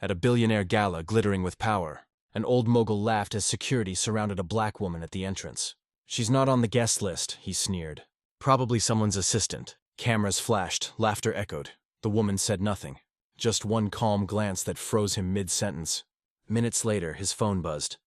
At a billionaire gala glittering with power, an old mogul laughed as security surrounded a black woman at the entrance. "She's not on the guest list," he sneered. "Probably someone's assistant." Cameras flashed, laughter echoed. The woman said nothing, just one calm glance that froze him mid-sentence. Minutes later, his phone buzzed.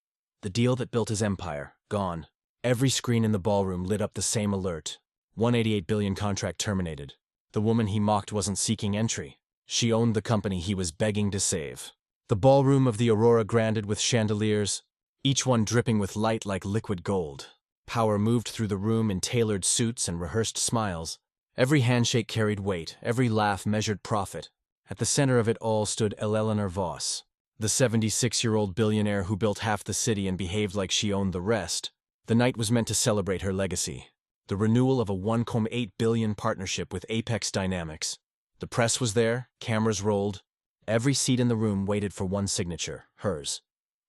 The deal that built his empire, gone. Every screen in the ballroom lit up the same alert. 188 billion contract terminated. The woman he mocked wasn't seeking entry. She owned the company he was begging to save. The ballroom of the Aurora granded with chandeliers, each one dripping with light like liquid gold. Power moved through the room in tailored suits and rehearsed smiles. Every handshake carried weight, every laugh measured profit. At the center of it all stood Eleanor Voss, the 76-year-old billionaire who built half the city and behaved like she owned the rest. The night was meant to celebrate her legacy, the renewal of a $1.8 billion partnership with Apex Dynamics. The press was there, cameras rolled. Every seat in the room waited for one signature, hers.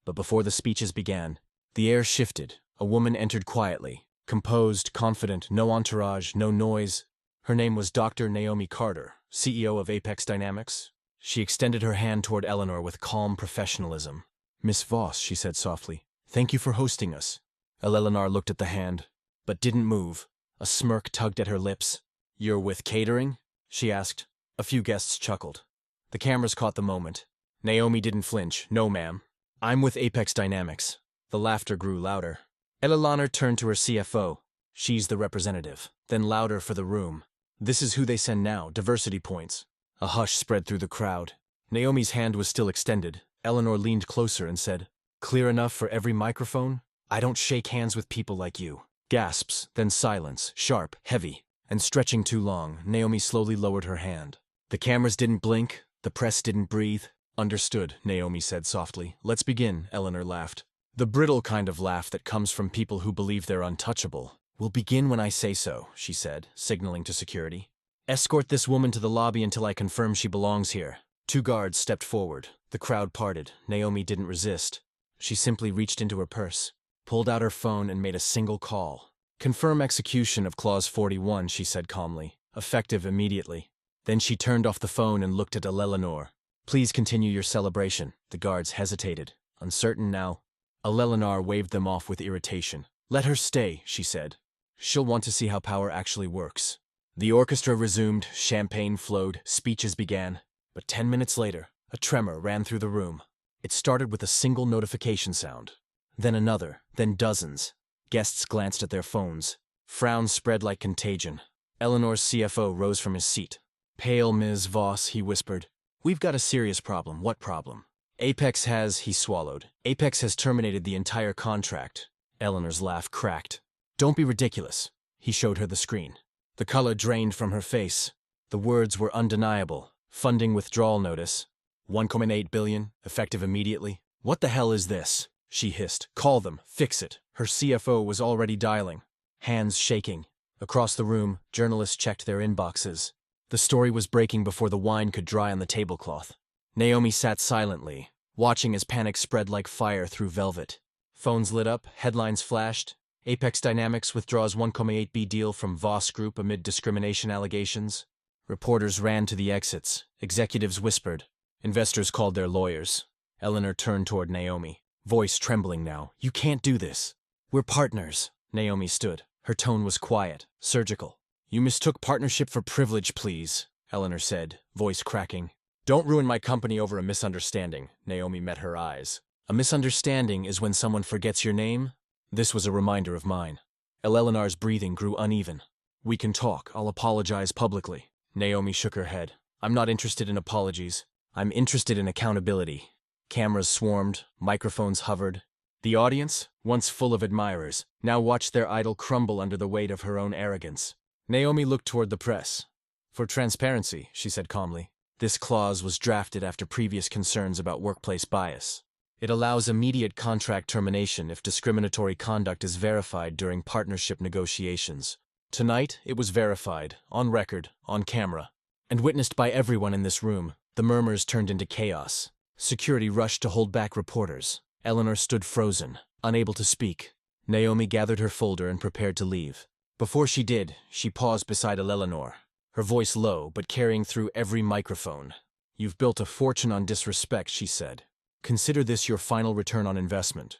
But before the speeches began, the air shifted. A woman entered quietly, composed, confident, no entourage, no noise. Her name was Dr. Naomi Carter, CEO of Apex Dynamics. She extended her hand toward Eleanor with calm professionalism. "Miss Voss," she said softly, "thank you for hosting us." Eleanor looked at the hand, but didn't move. A smirk tugged at her lips. "You're with catering?" she asked. A few guests chuckled. The cameras caught the moment. Naomi didn't flinch. "No, ma'am. I'm with Apex Dynamics." The laughter grew louder. Eleanor turned to her CFO. "She's the representative." Then louder for the room. "This is who they send now, diversity points." A hush spread through the crowd. Naomi's hand was still extended. Eleanor leaned closer and said, "Clear enough for every microphone? I don't shake hands with people like you." Gasps, then silence, sharp, heavy, and stretching too long. Naomi slowly lowered her hand. The cameras didn't blink, the press didn't breathe. "Understood," Naomi said softly. "Let's begin," Eleanor laughed. The brittle kind of laugh that comes from people who believe they're untouchable. "We'll begin when I say so," she said, signaling to security. "Escort this woman to the lobby until I confirm she belongs here." Two guards stepped forward. The crowd parted. Naomi didn't resist. She simply reached into her purse, pulled out her phone, and made a single call. "Confirm execution of Clause 41, she said calmly. "Effective immediately." Then she turned off the phone and looked at Eleanor. "Please continue your celebration." The guards hesitated, uncertain now. Eleanor waved them off with irritation. "Let her stay," she said. "She'll want to see how power actually works." The orchestra resumed, champagne flowed, speeches began. But 10 minutes later, a tremor ran through the room. It started with a single notification sound. Then another, then dozens. Guests glanced at their phones. Frowns spread like contagion. Eleanor's CFO rose from his seat. "Pale Ms. Voss," he whispered. "We've got a serious problem." "What problem?" "Apex has," he swallowed. "Apex has terminated the entire contract." Eleanor's laugh cracked. "Don't be ridiculous." He showed her the screen. The color drained from her face. The words were undeniable. Funding withdrawal notice. 1.8 billion, effective immediately. "What the hell is this?" she hissed. "Call them. Fix it." Her CFO was already dialing, hands shaking. Across the room, journalists checked their inboxes. The story was breaking before the wine could dry on the tablecloth. Naomi sat silently, watching as panic spread like fire through velvet. Phones lit up, headlines flashed. Apex Dynamics withdraws 1.8 billion deal from Voss Group amid discrimination allegations. Reporters ran to the exits. Executives whispered. Investors called their lawyers. Eleanor turned toward Naomi, voice trembling now. "You can't do this." "We're partners." Naomi stood. Her tone was quiet, surgical. "You mistook partnership for privilege, please," Eleanor said, voice cracking. "Don't ruin my company over a misunderstanding." Naomi met her eyes. "A misunderstanding is when someone forgets your name?" This was a reminder of mine. Eleanor's breathing grew uneven. "We can talk. I'll apologize publicly." Naomi shook her head. "I'm not interested in apologies. I'm interested in accountability." Cameras swarmed, microphones hovered. The audience, once full of admirers, now watched their idol crumble under the weight of her own arrogance. Naomi looked toward the press. "For transparency," she said calmly. "This clause was drafted after previous concerns about workplace bias. It allows immediate contract termination if discriminatory conduct is verified during partnership negotiations. Tonight, it was verified, on record, on camera, and witnessed by everyone in this room. The murmurs turned into chaos. Security rushed to hold back reporters. Eleanor stood frozen, unable to speak. Naomi gathered her folder and prepared to leave. Before she did, she paused beside Eleanor, her voice low but carrying through every microphone. You've built a fortune on disrespect, she said. Consider this your final return on investment.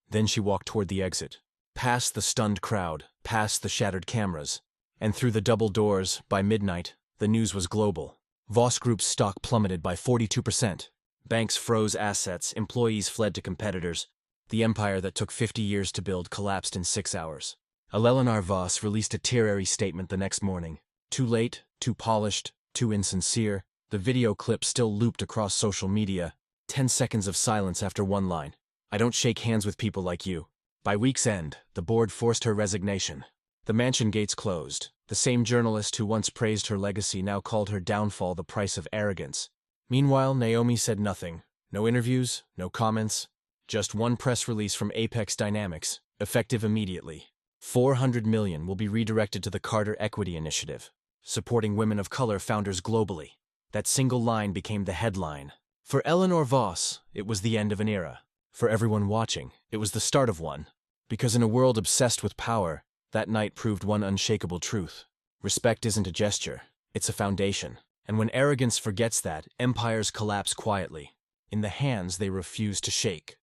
Then she walked toward the exit, past the stunned crowd, past the shattered cameras, and through the double doors. By midnight, the news was global. Voss Group's stock plummeted by 42%. Banks froze assets, employees fled to competitors. The empire that took 50 years to build collapsed in 6 hours. Eleanor Voss released a tearful statement the next morning. Too late, too polished, too insincere. The video clip still looped across social media. 10 seconds of silence after one line. I don't shake hands with people like you. By week's end, the board forced her resignation. The mansion gates closed. The same journalist who once praised her legacy now called her downfall the price of arrogance. Meanwhile, Naomi said nothing. No interviews, no comments. Just one press release from Apex Dynamics, effective immediately. $400 million will be redirected to the Carter Equity Initiative, supporting women of color founders globally. That single line became the headline. For Eleanor Voss, it was the end of an era. For everyone watching, it was the start of one. Because in a world obsessed with power, that night proved one unshakable truth. Respect isn't a gesture, it's a foundation. And when arrogance forgets that, empires collapse quietly, in the hands they refuse to shake.